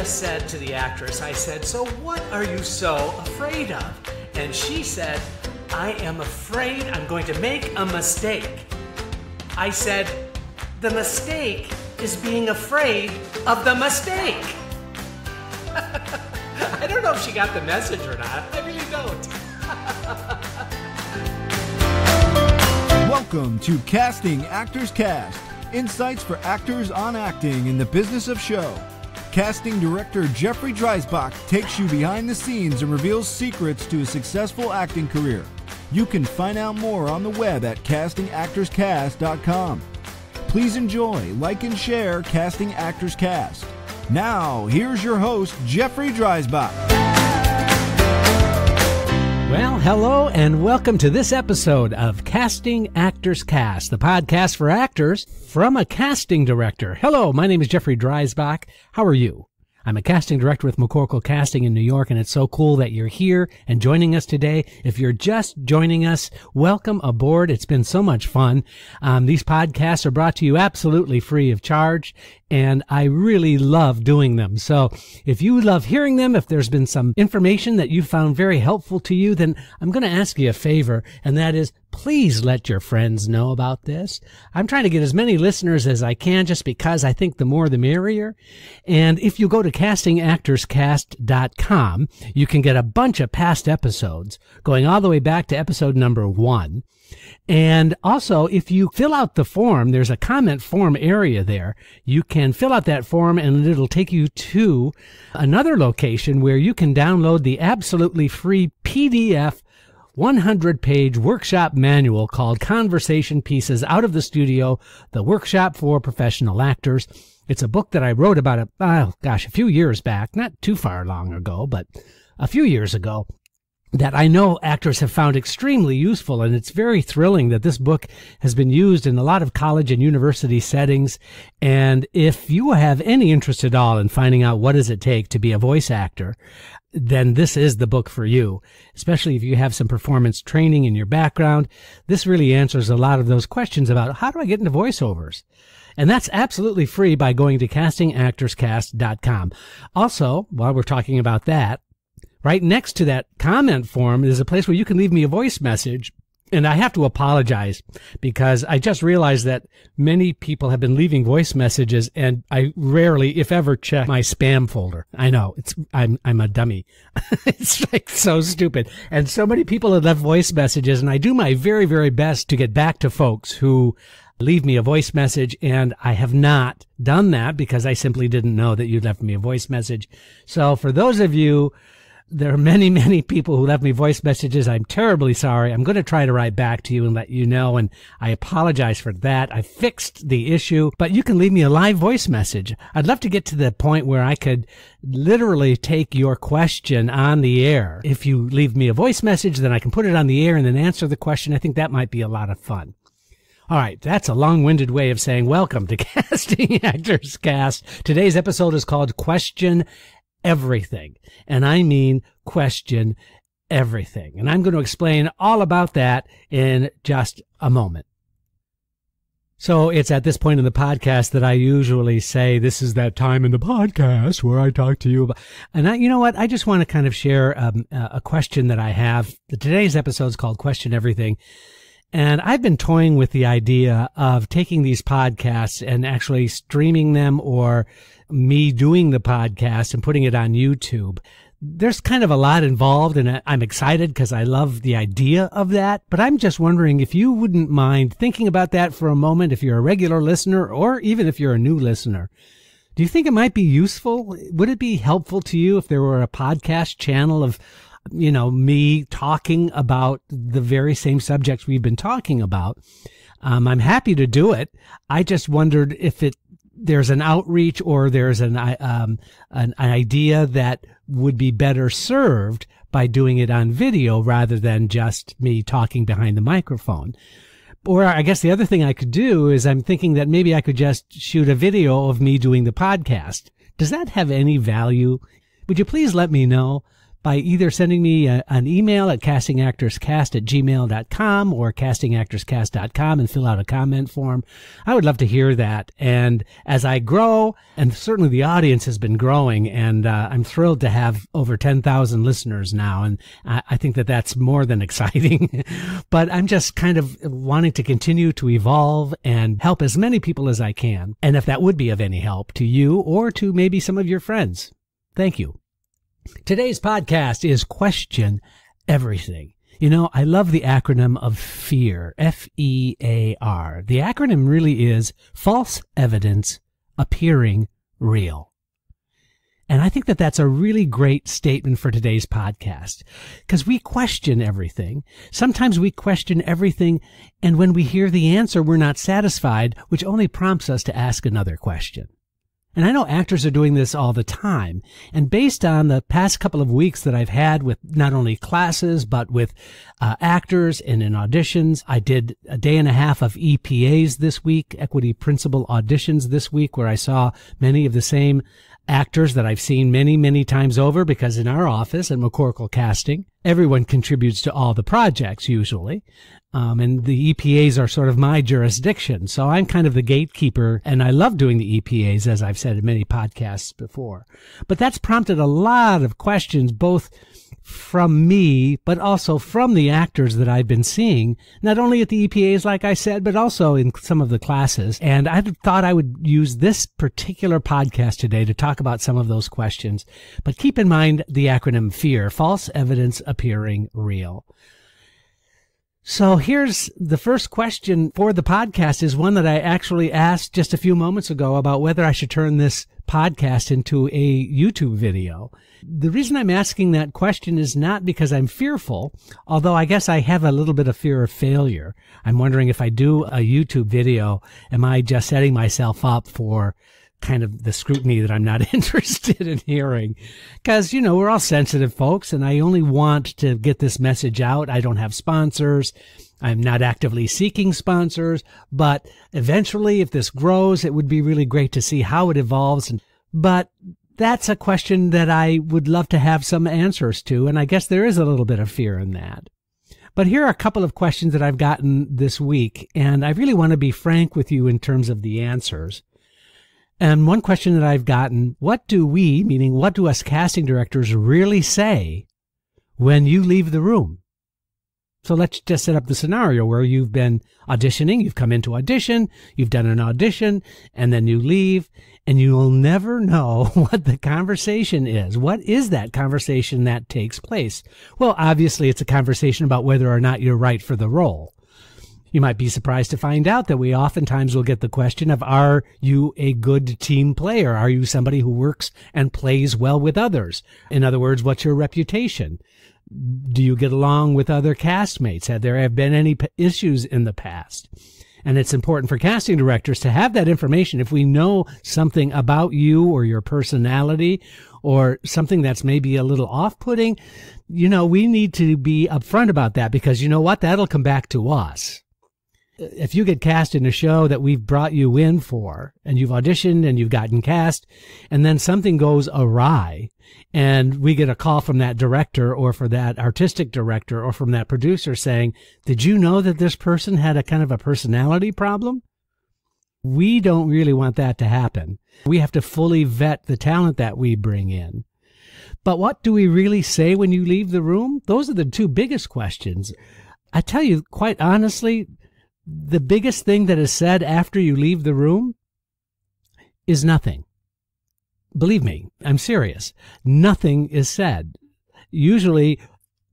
said to the actress, I said, so what are you so afraid of? And she said, I am afraid I'm going to make a mistake. I said, the mistake is being afraid of the mistake. I don't know if she got the message or not. I really don't. Welcome to Casting Actors Cast, insights for actors on acting in the business of show. Casting director Jeffrey Dreisbach takes you behind the scenes and reveals secrets to a successful acting career. You can find out more on the web at castingactorscast.com. Please enjoy, like, and share Casting Actors Cast. Now, here's your host, Jeffrey Dreisbach. Well, hello and welcome to this episode of Casting Actors Cast, the podcast for actors from a casting director. Hello, my name is Jeffrey Dreisbach. How are you? I'm a casting director with McCorkle Casting in New York, and it's so cool that you're here and joining us today. If you're just joining us, welcome aboard. It's been so much fun. These podcasts are brought to you absolutely free of charge, and I really love doing them. So if you love hearing them, if there's been some information that you found very helpful to you, then I'm going to ask you a favor, and that is please let your friends know about this. I'm trying to get as many listeners as I can just because I think the more the merrier. And if you go to castingactorscast.com, you can get a bunch of past episodes going all the way back to episode number 1. And also, if you fill out the form, there's a comment form area there. You can fill out that form and it'll take you to another location where you can download the absolutely free PDF 100-page workshop manual called Conversation Pieces Out of the Studio, the Workshop for Professional Actors. It's a book that I wrote about, a few years back, not too far long ago, but a few years ago, that I know actors have found extremely useful, and it's very thrilling that this book has been used in a lot of college and university settings. And if you have any interest at all in finding out what does it take to be a voice actor, then this is the book for you, especially if you have some performance training in your background. This really answers a lot of those questions about how do I get into voiceovers? And that's absolutely free by going to castingactorscast.com. Also, while we're talking about that, right next to that comment form is a place where you can leave me a voice message. And I have to apologize because I just realized that many people have been leaving voice messages, and I rarely, if ever, check my spam folder. I know I'm a dummy. It's like so stupid. And so many people have left voice messages, and I do my very, very best to get back to folks who leave me a voice message, and I have not done that because I simply didn't know that you'd left me a voice message. So for those of you, there are many, many people who left me voice messages. I'm terribly sorry. I'm going to try to write back to you and let you know, and I apologize for that. I fixed the issue, but you can leave me a live voice message. I'd love to get to the point where I could literally take your question on the air. If you leave me a voice message, then I can put it on the air and then answer the question. I think that might be a lot of fun. All right, that's a long-winded way of saying welcome to Casting Actors Cast. Today's episode is called Question Everything, and I mean question everything. And I'm going to explain all about that in just a moment. So it's at this point in the podcast that I usually say this is that time in the podcast where I talk to you about, and you know what? I just want to kind of share a question that I have. Today's episode is called Question Everything. And I've been toying with the idea of taking these podcasts and actually streaming them, or me doing the podcast and putting it on YouTube. There's kind of a lot involved, and I'm excited because I love the idea of that. But I'm just wondering if you wouldn't mind thinking about that for a moment, if you're a regular listener or even if you're a new listener. Do you think it might be useful? Would it be helpful to you if there were a podcast channel of me talking about the very same subjects we've been talking about? I'm happy to do it. I just wondered if there's an outreach, or there's an idea that would be better served by doing it on video rather than just me talking behind the microphone. Or I guess the other thing I could do is I'm thinking that maybe I could just shoot a video of me doing the podcast. Does that have any value? Would you please let me know by either sending me an email at castingactorscast@gmail.com or castingactorscast.com and fill out a comment form. I would love to hear that. And as I grow, and certainly the audience has been growing, and I'm thrilled to have over 10,000 listeners now, and I think that that's more than exciting. But I'm just kind of wanting to continue to evolve and help as many people as I can. And if that would be of any help to you or to maybe some of your friends, thank you. Today's podcast is Question Everything. You know, I love the acronym of FEAR, F-E-A-R. The acronym really is False Evidence Appearing Real. And I think that that's a really great statement for today's podcast, because we question everything. Sometimes we question everything, and when we hear the answer, we're not satisfied, which only prompts us to ask another question. And I know actors are doing this all the time. And based on the past couple of weeks that I've had with not only classes, but with actors and in auditions, I did a day and a half of EPAs this week, Equity Principle Auditions this week, where I saw many of the same actors that I've seen many, many times over, because in our office at McCorkle Casting, everyone contributes to all the projects usually. And the EPAs are sort of my jurisdiction. So I'm kind of the gatekeeper, and I love doing the EPAs, as I've said in many podcasts before. But that's prompted a lot of questions, both from me, but also from the actors that I've been seeing, not only at the EPAs, like I said, but also in some of the classes. And I thought I would use this particular podcast today to talk about some of those questions. But keep in mind the acronym FEAR, False Evidence Appearing Real. So here's the first question for the podcast, is one that I actually asked just a few moments ago about whether I should turn this podcast into a YouTube video. The reason I'm asking that question is not because I'm fearful, although I guess I have a little bit of fear of failure. I'm wondering, if I do a YouTube video, am I just setting myself up for kind of the scrutiny that I'm not interested in hearing? Because, you know, we're all sensitive folks, and I only want to get this message out. I don't have sponsors. I'm not actively seeking sponsors, but eventually, if this grows, it would be really great to see how it evolves. But that's a question that I would love to have some answers to, and I guess there is a little bit of fear in that. But here are a couple of questions that I've gotten this week, and I really want to be frank with you in terms of the answers. And one question that I've gotten: what do we, meaning what do us casting directors, really say when you leave the room? So let's just set up the scenario where you've been auditioning, you've come into audition, you've done an audition, and then you leave, and you'll never know what the conversation is. What is that conversation that takes place? Well, obviously it's a conversation about whether or not you're right for the role. You might be surprised to find out that we oftentimes will get the question of, are you a good team player? Are you somebody who works and plays well with others? In other words, what's your reputation? Do you get along with other castmates? Have there been any issues in the past? And it's important for casting directors to have that information. If we know something about you or your personality or something that's maybe a little off-putting, you know, we need to be upfront about that, because you know what? That'll come back to us. If you get cast in a show that we've brought you in for, and you've auditioned and you've gotten cast, and then something goes awry, and we get a call from that director or for that artistic director or from that producer saying, did you know that this person had a kind of a personality problem? We don't really want that to happen. We have to fully vet the talent that we bring in. But what do we really say when you leave the room? Those are the two biggest questions. I tell you, quite honestly, the biggest thing that is said after you leave the room is nothing. Believe me, I'm serious. Nothing is said. Usually,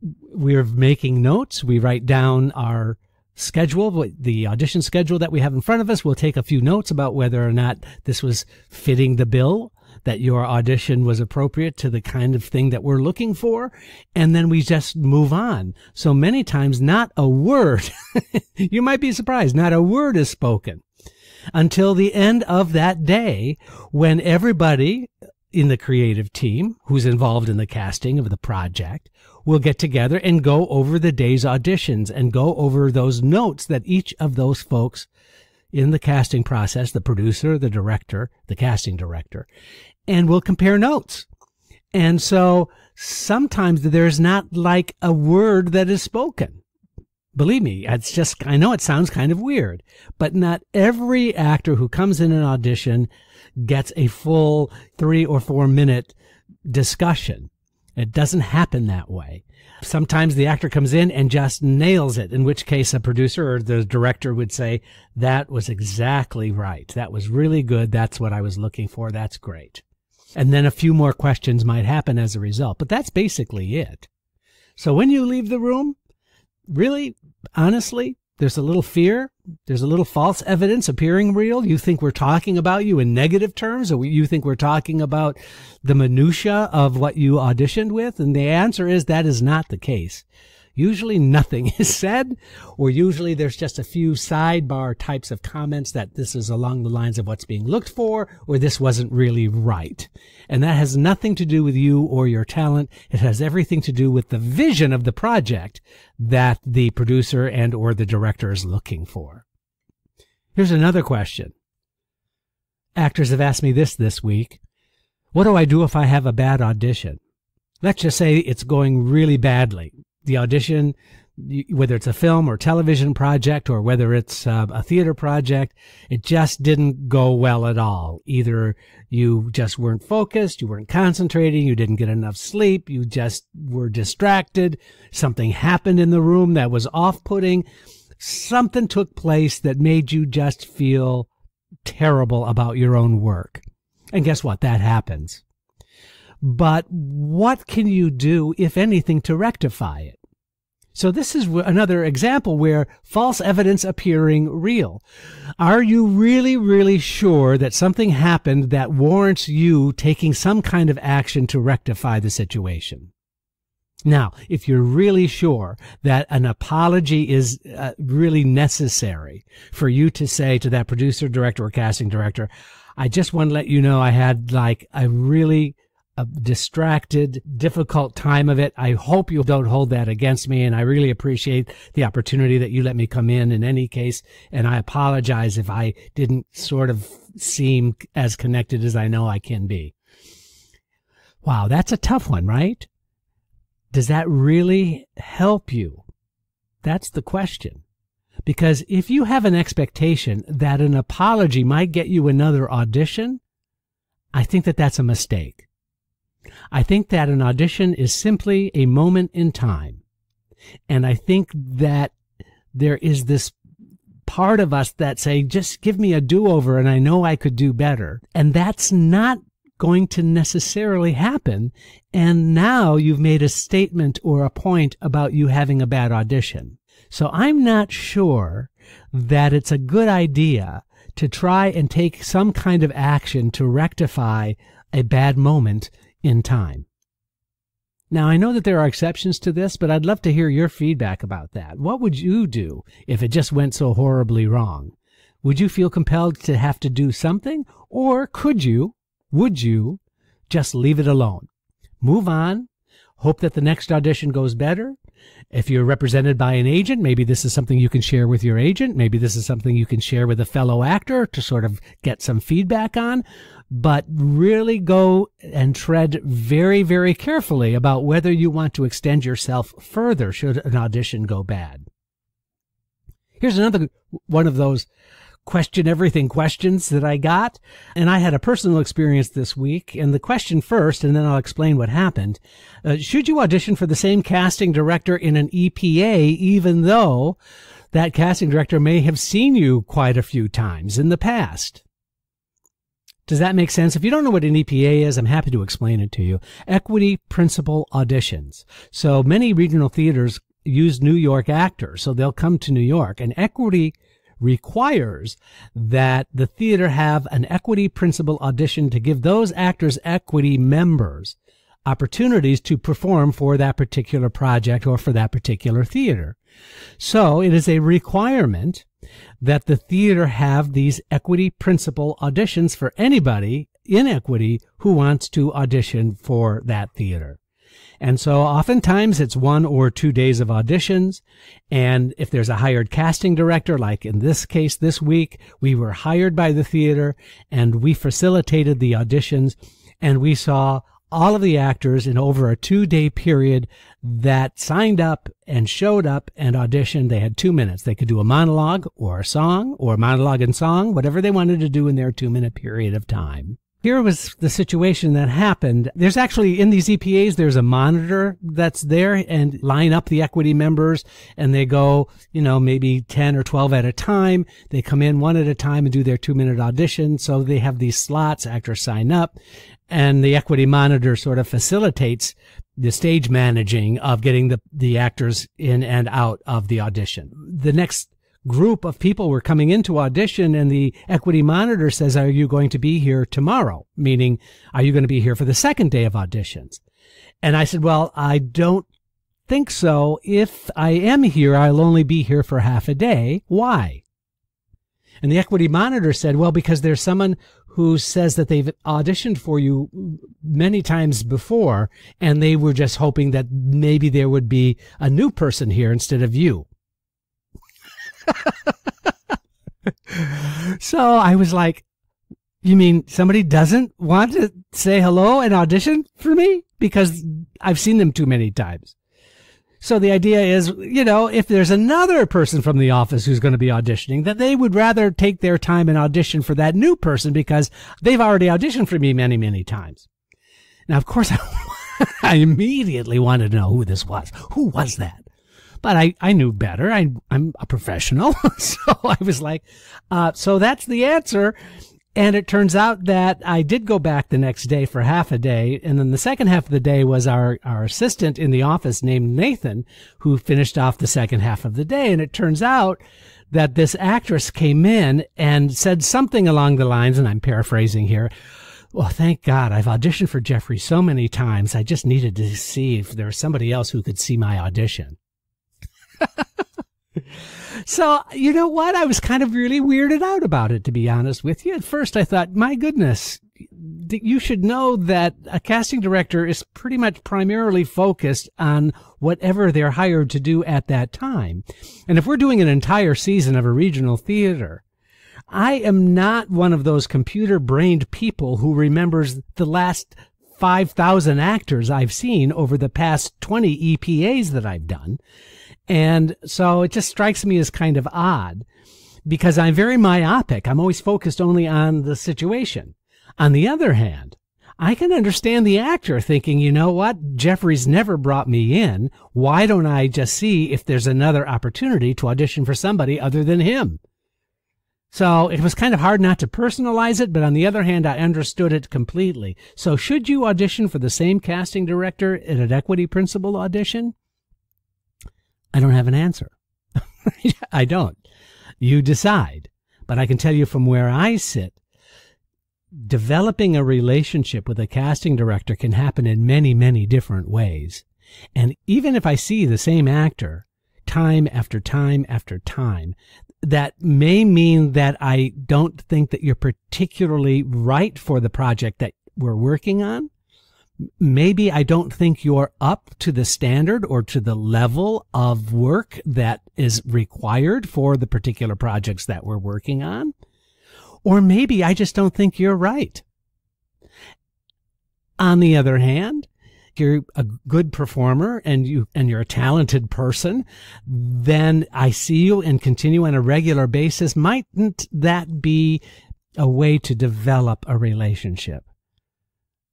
we're making notes. We write down our schedule, the audition schedule that we have in front of us. We'll take a few notes about whether or not this was fitting the bill, that your audition was appropriate to the kind of thing that we're looking for, and then we just move on. So many times, not a word, you might be surprised, not a word is spoken until the end of that day, when everybody in the creative team who's involved in the casting of the project will get together and go over the day's auditions and go over those notes that each of those folks in the casting process, the producer, the director, the casting director, and we'll compare notes. And so sometimes there's not like a word that is spoken. Believe me, I know it sounds kind of weird, but not every actor who comes in an audition gets a full 3 or 4 minute discussion. It doesn't happen that way. Sometimes the actor comes in and just nails it, in which case a producer or the director would say, that was exactly right. That was really good. That's what I was looking for. That's great. And then a few more questions might happen as a result, but that's basically it. So when you leave the room, really, honestly, there's a little fear. There's a little false evidence appearing real. You think we're talking about you in negative terms, or you think we're talking about the minutia of what you auditioned with. And the answer is that is not the case. Usually nothing is said, or usually there's just a few sidebar types of comments that this is along the lines of what's being looked for, or this wasn't really right. And that has nothing to do with you or your talent. It has everything to do with the vision of the project that the producer and or the director is looking for. Here's another question. Actors have asked me this week. What do I do if I have a bad audition? Let's just say it's going really badly. The audition, whether it's a film or television project or whether it's a theater project, it just didn't go well at all. Either you just weren't focused, you weren't concentrating, you didn't get enough sleep, you just were distracted, something happened in the room that was off-putting, something took place that made you just feel terrible about your own work. And guess what? That happens. But what can you do, if anything, to rectify it? So this is another example where false evidence appearing real. Are you really, really sure that something happened that warrants you taking some kind of action to rectify the situation? Now, if you're really sure that an apology is really necessary for you to say to that producer, director, or casting director, I just want to let you know I had a distracted, difficult time of it. I hope you don't hold that against me, and I really appreciate the opportunity that you let me come in any case, and I apologize if I didn't sort of seem as connected as I know I can be. Wow, that's a tough one, right? Does that really help you? That's the question. Because if you have an expectation that an apology might get you another audition, I think that that's a mistake. I think that an audition is simply a moment in time. And I think that there is this part of us that say, just give me a do-over and I know I could do better. And that's not going to necessarily happen. And now you've made a statement or a point about you having a bad audition. So I'm not sure that it's a good idea to try and take some kind of action to rectify a bad moment in time. Now, I know that there are exceptions to this, but I'd love to hear your feedback about that. What would you do if it just went so horribly wrong? Would you feel compelled to have to do something? Or would you just leave it alone? Move on, hope that the next audition goes better. If you're represented by an agent, maybe this is something you can share with your agent. Maybe this is something you can share with a fellow actor to sort of get some feedback on. But really go and tread very, very carefully about whether you want to extend yourself further should an audition go bad. Here's another one of those question everything questions that I got. And I had a personal experience this week. And the question first, and then I'll explain what happened. Should you audition for the same casting director in an EPA, even though that casting director may have seen you quite a few times in the past? Does that make sense? If you don't know what an EPA is, I'm happy to explain it to you. Equity Principal Auditions. So many regional theaters use New York actors, so they'll come to New York. And equity requires that the theater have an equity principal audition to give those actors, equity members, opportunities to perform for that particular project or for that particular theater. So it is a requirement that the theater have these equity principal auditions for anybody in equity who wants to audition for that theater. And so oftentimes it's 1 or 2 days of auditions. And if there's a hired casting director, like in this case this week, we were hired by the theater and we facilitated the auditions, and we saw all of the actors in over a 2-day period that signed up and showed up and auditioned. They had 2 minutes. They could do a monologue or a song or a monologue and song, whatever they wanted to do in their 2-minute period of time. Here was the situation that happened. There's actually, in these EPAs, there's a monitor that's there and line up the equity members, and they go, maybe 10 or 12 at a time. They come in one at a time and do their 2-minute audition. So they have these slots, actors sign up, and the equity monitor sort of facilitates the stage managing of getting the actors in and out of the audition. The next group of people were coming into audition, and the equity monitor says, are you going to be here tomorrow? Meaning, are you going to be here for the second day of auditions? And I said, well, I don't think so. If I am here, I'll only be here for half a day. Why? And the equity monitor said, well, because there's someone who says that they've auditioned for you many times before, and they were just hoping that maybe there would be a new person here instead of you. So I was like, you mean somebody doesn't want to say hello and audition for me? Because I've seen them too many times. So the idea is, if there's another person from the office who's going to be auditioning, that they would rather take their time and audition for that new person because they've already auditioned for me many, many times. Now, of course, I immediately wanted to know who this was. Who was that? But I knew better. I'm a professional. So I was like, so that's the answer. And it turns out that I did go back the next day for half a day. And then the second half of the day was our assistant in the office named Nathan, who finished off the second half of the day. And it turns out that this actress came in and said something along the lines, and I'm paraphrasing here, well, thank God, I've auditioned for Jeffrey so many times. I just needed to see if there was somebody else who could see my audition. So, you know what? I was kind of really weirded out about it, to be honest with you. At first, I thought, my goodness, you should know that a casting director is pretty much primarily focused on whatever they're hired to do at that time. And if we're doing an entire season of a regional theater, I am not one of those computer-brained people who remembers the last 5,000 actors I've seen over the past 20 EPAs that I've done. And so it just strikes me as kind of odd because I'm very myopic. I'm always focused only on the situation. On the other hand, I can understand the actor thinking, you know what? Jeffrey's never brought me in. Why don't I just see if there's another opportunity to audition for somebody other than him? So it was kind of hard not to personalize it, but on the other hand, I understood it completely. So should you audition for the same casting director at an equity principal audition? I don't have an answer. I don't. You decide. But I can tell you from where I sit, developing a relationship with a casting director can happen in many, many different ways. And even if I see the same actor time after time after time, that may mean that I don't think that you're particularly right for the project that we're working on. Maybe I don't think you're up to the standard or to the level of work that is required for the particular projects that we're working on. Or maybe I just don't think you're right. On the other hand, if you're a good performer and you're a talented person, then I see you and continue on a regular basis. Mightn't that be a way to develop a relationship?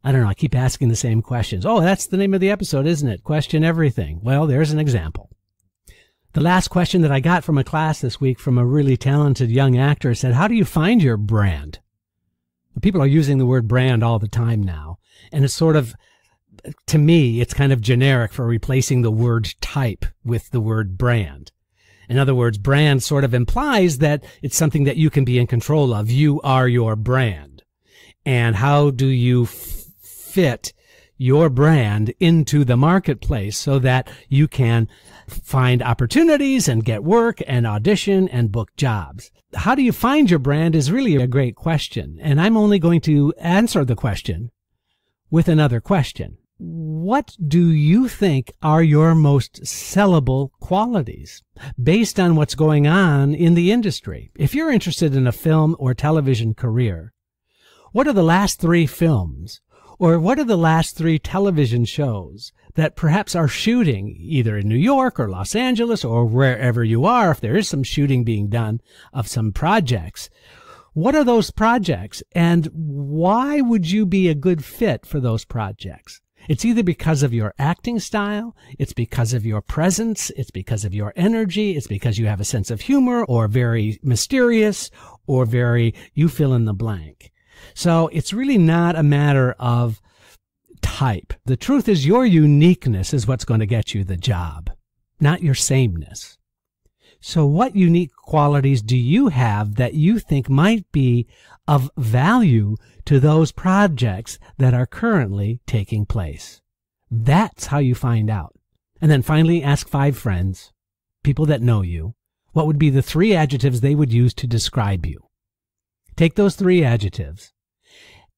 I don't know. I keep asking the same questions. Oh, that's the name of the episode, isn't it? Question everything. Well, there's an example. The last question that I got from a class this week from a really talented young actor said, how do you find your brand? People are using the word brand all the time now. And it's sort of, to me, it's kind of generic for replacing the word type with the word brand. In other words, brand sort of implies that it's something that you can be in control of. You are your brand. And how do you fit your brand into the marketplace so that you can find opportunities and get work and audition and book jobs? How do you find your brand is really a great question. And I'm only going to answer the question with another question. What do you think are your most sellable qualities based on what's going on in the industry? If you're interested in a film or television career, what are the last 3 films Or what are the last 3 television shows that perhaps are shooting either in New York or Los Angeles or wherever you are, if there is some shooting being done of some projects? What are those projects, and why would you be a good fit for those projects? It's either because of your acting style, it's because of your presence, it's because of your energy, it's because you have a sense of humor, or very mysterious, or very, you fill in the blank. So it's really not a matter of type. The truth is your uniqueness is what's going to get you the job, not your sameness. So what unique qualities do you have that you think might be of value to those projects that are currently taking place? That's how you find out. And then finally, ask 5 friends, people that know you, what would be the 3 adjectives they would use to describe you. Take those 3 adjectives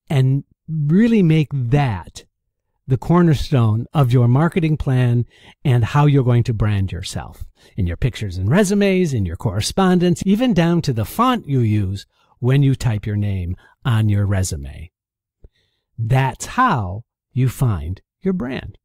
and really make that the cornerstone of your marketing plan and how you're going to brand yourself in your pictures and resumes, in your correspondence, even down to the font you use when you type your name on your resume. That's how you find your brand.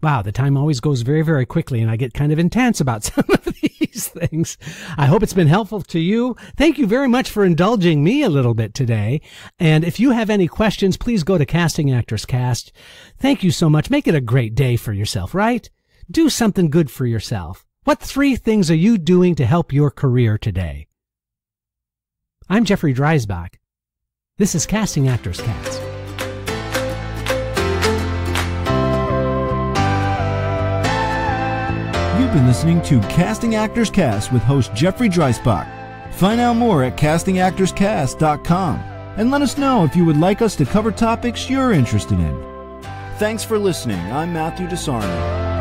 Wow, the time always goes very, very quickly, and I get kind of intense about some of these things. I hope it's been helpful to you. Thank you very much for indulging me a little bit today. And if you have any questions, please go to Casting Actors Cast. Thank you so much. Make it a great day for yourself, right? Do something good for yourself. What 3 things are you doing to help your career today? I'm Jeffrey Dreisbach. This is Casting Actors Cast. You've been listening to Casting Actors Cast with host Jeffrey Dreisbach. Find out more at castingactorscast.com and let us know if you would like us to cover topics you're interested in. Thanks for listening. I'm Matthew DeSarno.